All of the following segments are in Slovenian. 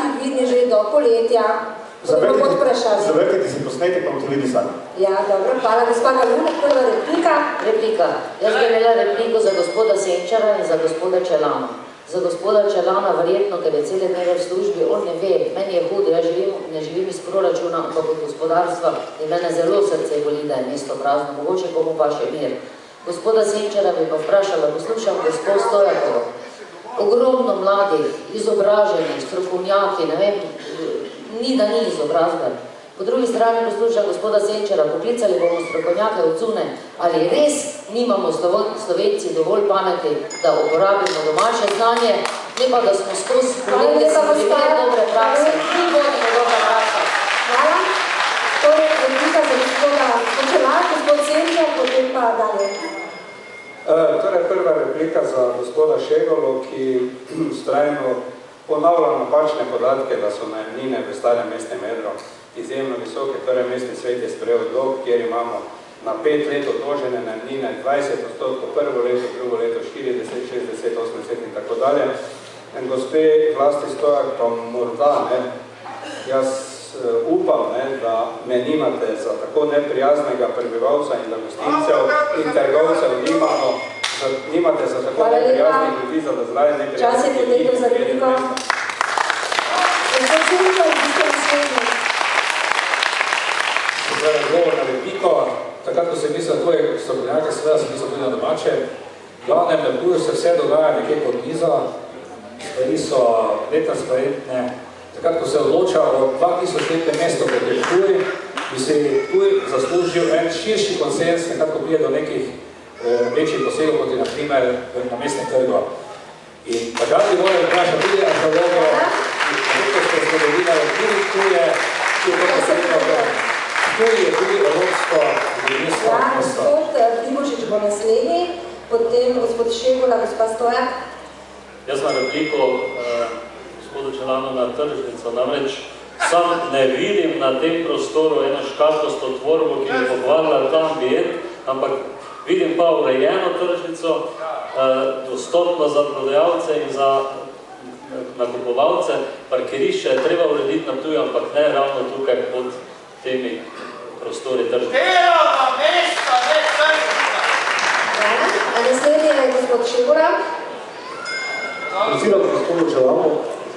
mandati vidni že do poletja. Zavrkajte si posnetek, pa boste videli sami. Ja, dobro, hvala. Gospa Galunek, prva replika. Replika. Jaz bi imela repliko za gospoda Senčara in za gospoda Čelana. Za gospoda Čelana verjetno, ker je cele dneve v službi, on ne ve, meni je hudo, jaz ne živim iz proračuna, ampak od gospodarstva in mene zelo srce boli, da je mesto prazno, mogoče komu pa še mir. Gospoda Senčara bi pa vprašala, poslušam gospod Stojakov, ogromno mladih, izobraženih, strokovnjaki, ne vem, ni da ni izobrazbe. Po drugi strani poslušam gospoda Senčara, poklicali bomo strokovnjake od Cune, ali res nimamo Slovenci dovolj pameti, da uporabimo domače znanje, ne pa da smo skozi poletje si primerjali dobre prakse. Ni vodimo dobra praksa. Hvala. Torej, replika za gospoda Počelar, gospod Senčar, potem pa dalje. Torej, prva replika za gospoda Šegolo, ki vztrajno ponavlja napačne podatke, da so najemnine v starem mestnem jedru izjemno visoke. Torej, mestni svet je sprejel odlok, kjer imamo na 5 let odložene najemnine 20%, prvo leto, drugo leto 40, 60, 80 in tako dalje. Gospe Vlasti Stojak pa morda, jaz upam, da me nimate za tako neprijaznega prebivalca in da gostincev in trgovcev nimate za tako neprijaznih ljudi, za da zlaje neprijaznih Čas je potekel za repliko. Gospod Senčar, gospod naslednji. Zdaj, odgovor na repliko, takrat, ko se mislil, to je strokovnjake, seveda se mislil tudi na domače, glavnem na Ptuju se vse dogaja nekje pod mizo, stvari so netransparentne. Takrat, ko se odloča o 2000 letnem mestu, kot je Ptuj, bi se Ptuj zaslužil en širši konsens, nekako prije do nekih večjih posegov, kot je na primer na mestnem trgu. In takrat bi morali vprašati tudi arheologe, nekaj zgodovinarjev, tudi Ptuje, Ptuj je tudi evropsko zgodovinsko mesto. Gospod Primožič bo naslednji, potem gospod Šegola, gospa Stojak. Jaz imam repliko gospodu Čelanu na tržnico, namreč sam ne vidim na tem prostoru eno škatosto tvorbo, ki je pohvalila ta ambient, ampak vidim pa urejeno tržnico, dostopno za prodajalce in za nakupovalce. Parkirišče je treba urediti na Ptuju, ampak ne ravno tukaj pod temi prostori tržnice. Delovna mesta, ne tržnica! Hvala. A naslednji je gospod Šegora. Naciram gospodu Čelanu,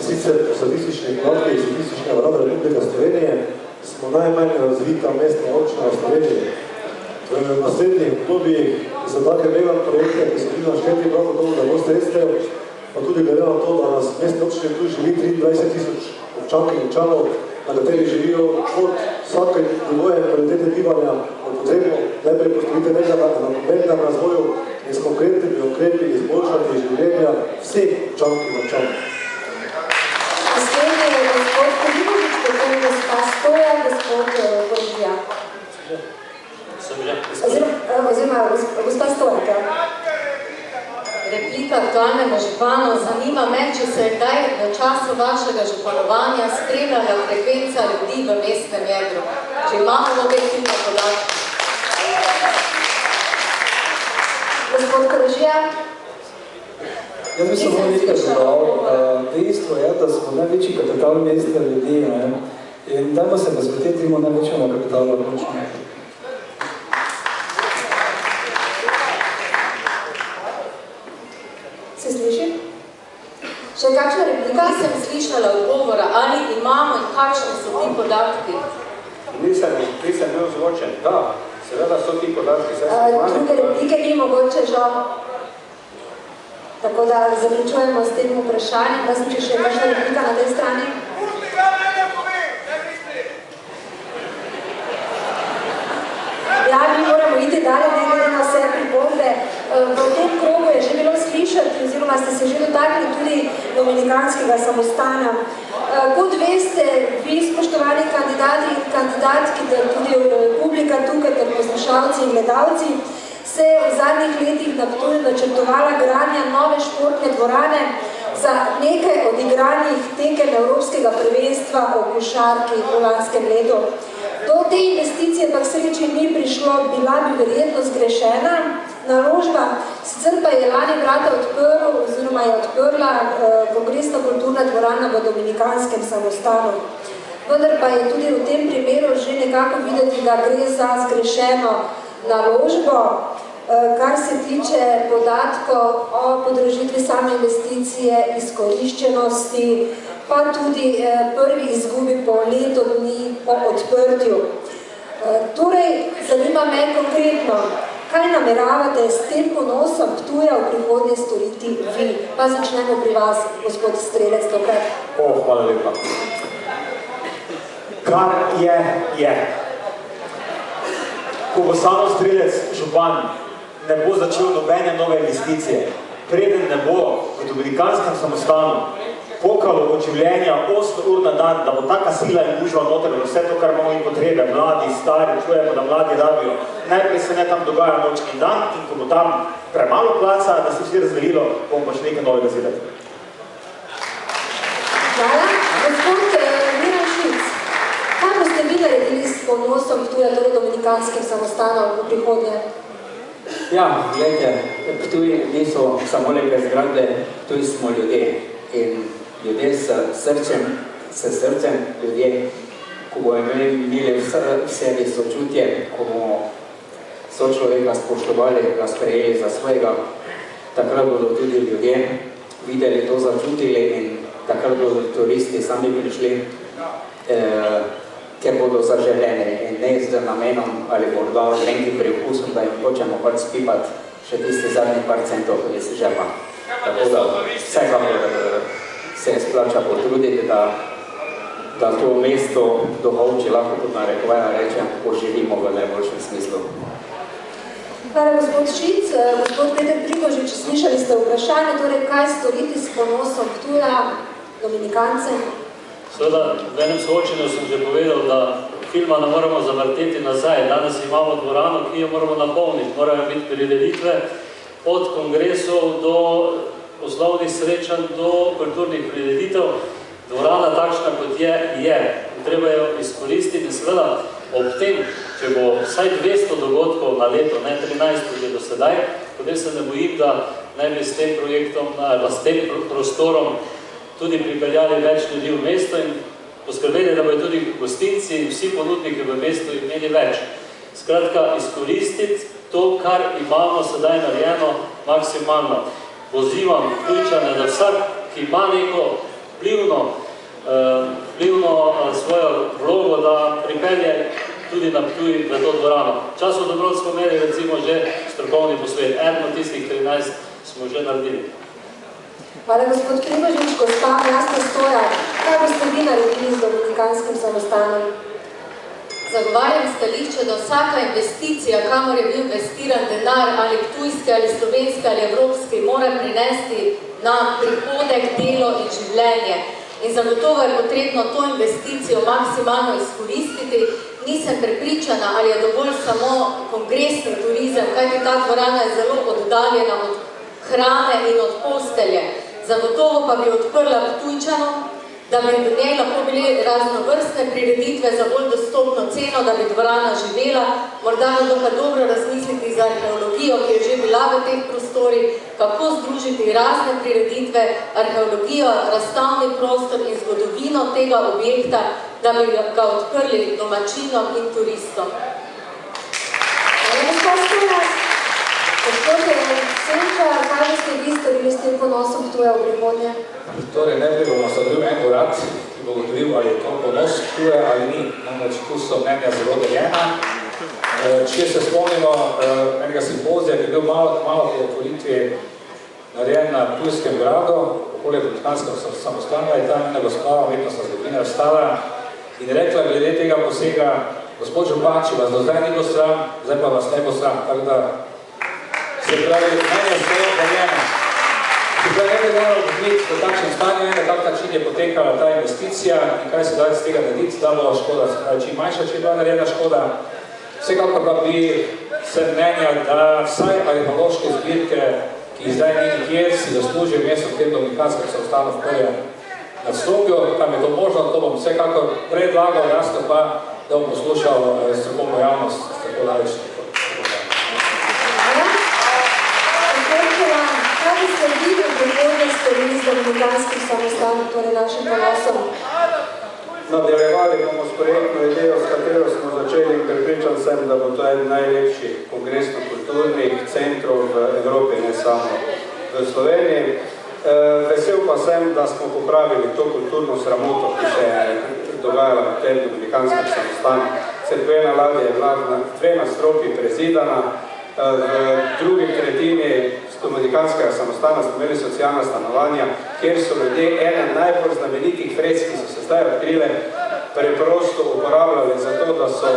sicer po statističnih podatkih iz Statističnega urada Republike Slovenije smo najmanj razvita mestna občina v Sloveniji. V naslednjih obdobjih za take mega projekte, ki so bili našteti prav gotovo, da boste sredstev, pa tudi glede na to, da nas mestne občine tu živi 23 000 občank in občanov, na kateri živijo od vsake nivoje kvalitete bivanja, od potrebno najprej postavite nekaj na pomembnem razvoju in s konkretnimi ukrepi izboljšati življenja vseh občank in občanov. Naslednji je gospod Primožič, potem gospa Stoja, gospod Porizija. Oziroma, gospa Stojka. Replika aktualnemu županu. Zanima me, če se je kdaj v času vašega županovanja spremljala frekvenca ljudi v mestnem jedru. Če imamo objektivne podatke. Gospod Koržija. Jaz bi samo nekaj dodal. Dejstvo je, da smo največji kapital mesta ljudi, in dajmo se posvetiti temu največjemu kapitalu končno. Se sliši? Še kakšna replika? Nisem slišala odgovora, ali imamo in kakšni so ti podatki? Nisem bil zvočen. Da, seveda so ti podatki. Druge replike ni mogoče žal. Tako da zaključujemo s tem vprašanjem. Da sem še kakšna replika na tej strani? Ja, mi moramo iti dalje, ne glede na vse pripombe. V tem krogu je že bilo slišati, oziroma ste se že dotakli tudi dominikanskega samostana. Kot veste, vi, spoštovani kandidati in kandidatki, ter tudi publika tukaj, ter poslušalci in gledalci, se je v zadnjih letih na Ptuju načrtovala gradnja nove športne dvorane za nekaj odigranih tekem Evropskega prvenstva o košarki v lanskem letu. Do te investicije pa k sreči ni prišlo, bila bi verjetno zgrešena. naložba. Sicer pa je lani vrata odprl, oziroma je odprla kongresna kulturna dvorana v Dominikanskem samostanu. Vendar pa je tudi v tem primeru že nekako videti, da gre za zgrešeno naložbo, kar se tiče podatkov o podražitvi same investicije, izkoriščenosti, pa tudi prvi izgubi po letu dni po odprtju. Torej, zanima me konkretno, kaj nameravate s tem ponosom Ptuja v prihodnje storiti vi? Pa začnemo pri vas, gospod Strelec, tokrat. Hvala lepa. Kar je. Ko bo Samo Strelec župan ne bo začel nobene nove investicije, preden ne bo v Dominikanskem samostanu pokalo od življenja 8 ur na dan, da bo taka sila in gužva noter, vse to, kar imamo in potrebe, mladi, stari, čujemo, da mladi rabijo. Najprej se ne tam dogaja noč in dan in ko bo tam premalo placa, da se vsi razdelilo, bomo pa še nekaj novega zidati. Hvala. Gospod Miran Šic, kaj boste vi naredili s ponosom Ptuja, torej Dominikanskim samostanom v prihodnje? Ja, gledajte, Ptuj niso samo lepe zgradbe, Ptuj smo ljudje. In ljudje s srcem, ljudje, ko bomo imeli v sebi sočutje, ko bomo sočloveka spoštovali, ga sprejeli za svojega, takrat bodo tudi ljudje videli to, začutili in takrat bodo turisti sami prišli, ker bodo zaželeni in ne z namenom ali morda nekaj priokusom, da jim hočemo pač spipati še tisti zadnji par centov iz žepa. Tako da vsekakor se splača potruditi, da to mesto duhovči lahko tudi narekovaja rečem, poživimo v najboljšem smislu. Hvala, gospod Šic. Gospod Peter Prigožič, slišali ste vprašanje, torej kaj storiti s ponosom Ptuja, Dominikancem? Seveda, v enem soočenju sem že povedal, da filma ne moramo zavrteti nazaj. Danes imamo dvorano, ki jo moramo napolniti. Morajo biti prireditve od kongresov do poslovnih srečanj, do kulturnih prireditev. Dvorana takšna, kot je. Treba jo izkoristiti in seveda ob tem, če bo vsaj 200 dogodkov na leto, ne 13 tudi do sedaj, potem se ne bojim, da ne bi s tem projektom, ali s tem prostorom tudi pripeljali več ljudi v mesto in poskrbeli, da bodo tudi gostinci in vsi ponudniki v mestu imeli več. Skratka, izkoristiti to, kar imamo sedaj narejeno, maksimalno. Pozivam Ptujčane, da vsak, ki ima neko vplivno svojo vlogo, da pripelje tudi na Ptuj v to dvorano. V času Dobrod smo imeli recimo že strokovni posvet. Eno od tistih 13 smo že naredili. Hvala, gospod Prigožič. Gospa Jasna Stojar, kaj boste vi naredili z Dominikanskim samostanom? Zagovarjam stališče, da vsaka investicija, kamor je bil investiran denar, ali ptujski, ali slovenski, ali evropski, mora prinesti na prihodek, delo in življenje. In zagotovo je potrebno to investicijo maksimalno izkoristiti. Nisem prepričana, ali je dovolj samo kongresni turizem, kajti ta dvorana je zelo oddaljena od hrane in od postelje. Zagotovo pa bi odprla Ptujčanom, da bi v njej lahko bili raznovrstne prireditve za bolj dostopno ceno, da bi dvorana živela. Morda bi pa dobro razmisliti za arheologijo, ki je že bila v teh prostorih, kako združiti razne prireditve, arheologijo, razstavni prostor in zgodovino tega objekta, da bi ga odprli domačinom in turistom. Gospod Senčar, kaj boste vi storili s tem ponosom Ptuja v prihodnje? Torej, najprej bomo sadril en urad, ki bo gotovil, ali je to ponos Ptuja ali ni. Namreč tu so mnenja zelo deljena. Če se spomnimo enega simpozija, ki je bil malo po otvoritvi narejen na Ptujskem gradu, okolje Dominikanskem samostanu, je tam ena gospa, umetnostna zgodovina, vstala in rekla glede tega posega, gospod župan, če vas do zdaj ni bilo sram, zdaj pa vas ne bo sram. Tako da se pravi, meni je zelo deljeno. Se pravi, nekaj moramo biti v takšnem stanju, na tak način je potekala ta investicija in kaj se da iz tega narediti, da bo škoda, čim manjša, če je bila narejena škoda. Vsekakor pa bi se mnenja, da vsaj arheološke zbirke, ki zdaj ni nikjer, si zaslužijo mesto v tem Dominikanskem samostanu v prvem nadstropju, tam je to možno, to bom vsekakor predlagal, jasno pa, da bom poslušal strokovno javnost, tako daleč. dominikanskih samostanov, torej našim ponosom. Nadaljevali bomo s projektno idejo, s katero smo začeli in pripričan sem, da bo to eden najlepših kongresno-kulturnih centrov v Evropi, ne samo v Sloveniji. Vesel pa sem, da smo popravili to kulturno sramoto, ki se je dogajala v tem dominikanskem samostanu. Cerkvena ladja je bila dve nastropi prezidana, v drugi tretjini dominikanskega samostana smo imeli socialna stanovanja, kjer so ljudje ene najbolj znamenitih fresk, ki so se zdaj odkrile, preprosto uporabljali za to, da so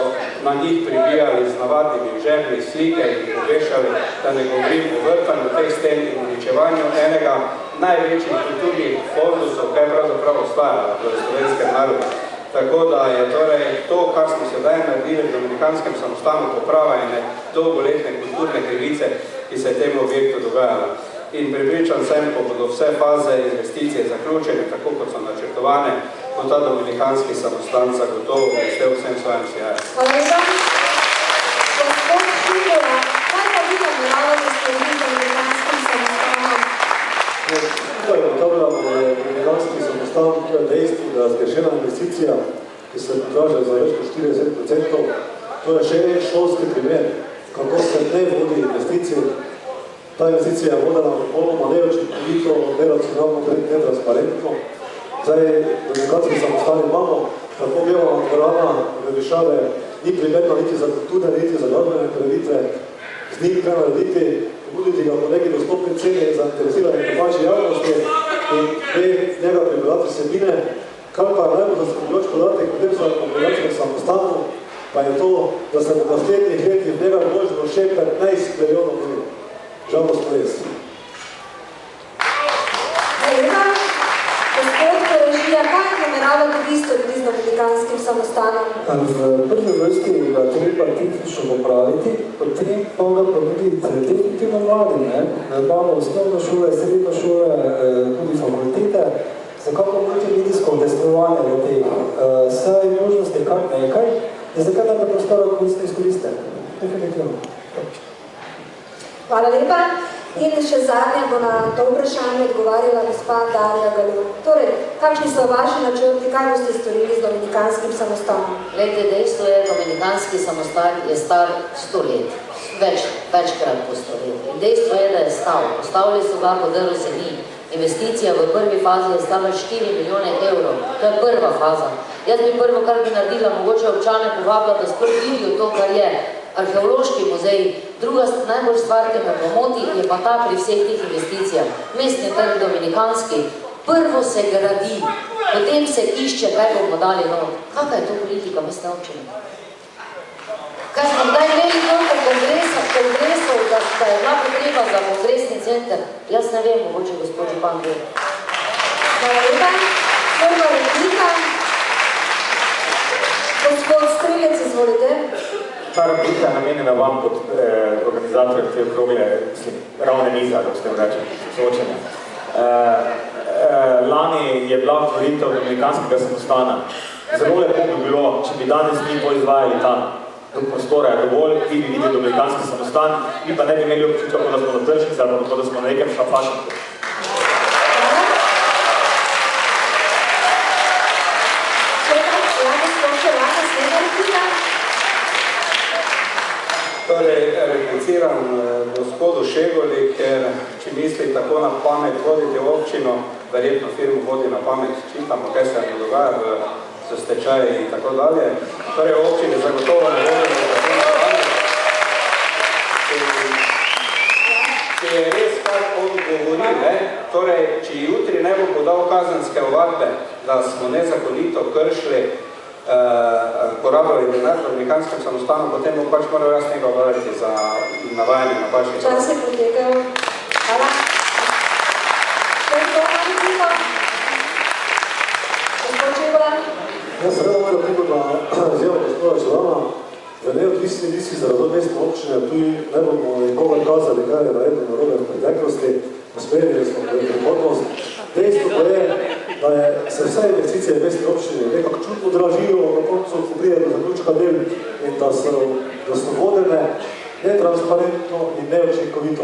na njih pribijali z navadnimi žemlji slike in jih obešali, da ne govorim o vrtanju teh sten in uničevanju enega največjih kulturnih fondusov, kaj pravzaprav ostajala v slovenskem narodu. Tako da je torej to, kar smo sedaj naredili v dominikanskem samostanu, poprava ene dolgoletne kulturne krivice, ki se je temu objektu dogajala. In pripričan sem, ko bodo vse faze investicije zaključene, tako kot so načrtovane, bo ta dominikanski samostan zagotovo blestel vsem svojim sijaju. Hvala lepa. Gospod Šigora, kaj pa vi nameravate storiti z dominikanskim samostanom? Tukaj ugotavljamo, da je dominikanski samostan dejstvo, da je zgrešena investicija, ki se podraža za več kot 40%. To je še en šolski primer, kako se ne vodi investicije. Ta investicija je vodena popolnoma neučinkovito, neracionalno, netransparentno. Zdaj, dominikanski samostan imamo, tako bela dvorana v Višave ni primerna niti za kulturne, niti za gradbene prireditve, z njim kaj narediti, pobuditi ga po neki dostopni ceni za interesiranje domače javnosti in njega pripravljati vsebine. Kar pa je najbolj zaskrbljujoč podatek, potem za dominikanskega samostanu, pa je to, da se v naslednjih letih v njega vložilo še 15 milijonov evrov. Žalost to res. Hvala. Gospod Režija, kaj nameravate vi storiti z dominikanskim samostanom? V prvi vrsti ga treba tehnično popraviti, potem pa ga ponuditi definitivno mladim. Imamo osnovne šole, srednje šole, tudi fakultete, za kako multimedijsko udejstvovanje v teh. Saj možnosti je kar nekaj, in zakaj da me prostoro koristno izkoriste? Definitivno. Hvala lepa. In še zadnja bo na to vprašanje odgovarjala gospa Darja Galov. Torej, kakšni so vaši načrti, kaj boste storili z dominikanskim samostanom? Glede, dejstvo je, dominikanski samostan je star 100 let. Večkrat po 100 let. In dejstvo je, da je stal. Postavili so ga, podrlo se ni. Investicija v prvi fazi je stala 4 milijone evrov. To je prva faza. Jaz bi prvo, kar bi naredila, mogoče občane povabila, da sploh vidijo to, kar je arheološki muzej. Druga najbolj stvar, ki me pomoti, je pa ta pri vseh teh investicijah. Mestni trg dominikanski, prvo se gradi, potem se išče, kaj bomo dali not. Kakva je to politika mestne občine? Kaj smo kdaj imeli toliko kongresov, da je bila potreba za kongresni center? Jaz ne vem, mogoče gospod župan ve. Hvala lepa. Prva replika. Gospod Strelec, izvolite. Ta replika je namenjena vam kot organizator te okrogle ravne mize, da ste vrečem, soočenja. Lani je bila otvoritev dominikanskega samostana. Zelo lepo bi bilo, če bi danes mi to izvajali tam. Do prostora je dovolj, vi bi videli dominikanski samostan, mi pa ne bi imeli občutka, da smo na tržnici ali pa da smo na nekem šafašnku. Torej, repliciram gospodu Šegoli, ker če misli tako na pamet voditi občino, verjetno firmo vodi na pamet, čitamo, kaj se dogaja v stečaji in tako dalje. Torej, občini zagotovo ne vodimo tako na pamet. Če je res kar odgovori, torej, če jutri ne bo podal kazenske ovadbe, da smo nezakonito kršili porabljali denar v dominicanskem samostanu, potem bom pač moral jaz nekaj obavljati za navajanje na pačnih. Čas je potekal. Hvala. Gospod Čebola. Jaz sem rado moral preko na izjavo gospoda Čelana, v neodvisni lisi za razvoj mestne občine, tu ne bomo nikogar kazali, kaj je naredno narobe v preteklosti, usmerili smo v prihodnost. Dejstvo pa je, da se vse investicije v mestni občini nekako čutno dražijo, na koncu prije do zaključka del in da so vodene netransparentno in neučinkovito.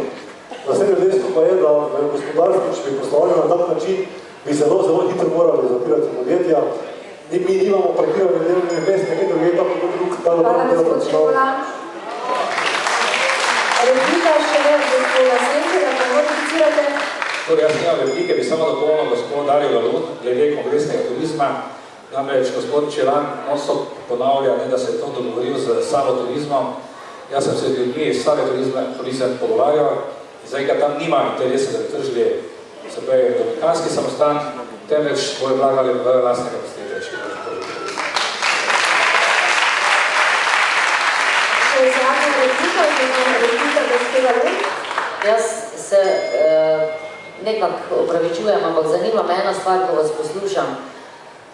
Naslednje dejstvo pa je, da v gospodarstvu, če bi poslovali na tak način, bi zelo hitro morali zapirati podjetja. Mi nimamo parkirane delovne mesta, nekaj druge, tako kot drug, Hvala, gospod Škola. Replika še več, gospoda Senčera, pa modificirate. Torej, jaz nimam replike, bi samo dopolnil gospod Darjo Lalun, glede kongresnega turizma. Namreč gospod Čelan non-stop ponavlja, da se je to dogovoril z samo turizmom. Jaz sem se z ljudmi iz same turizem pogovarjal in zdaj tam nima interesa, da bi tržili se pravi dominikanski samostan, temveč bojo vlagali v lastnega posledeča. Še zadnja replika, gospoda Lalun. Jaz se nekako opravičujem, ampak zanima me ena stvar, ko vas poslušam.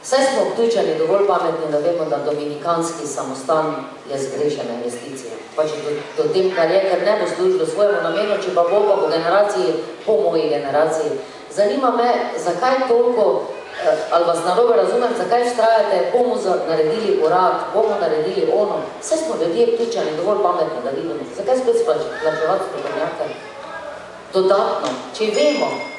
Vsaj smo obtučani dovolj pametni, da vemo, da dominikanski samostan je zgrešena investicija. Pač do tem, kar je, ker ne bo služilo svojemu namenu, če pa bo pa po generaciji, po moji generaciji. Zanima me, zakaj toliko, ali vas narobe razumem, zakaj vztrajate, bomo naredili urad, bomo naredili ono. Vse smo ljudje obtučani dovolj pametni, da vidimo. Zakaj spet plačevati strokovnjake? Dodatno, če vemo,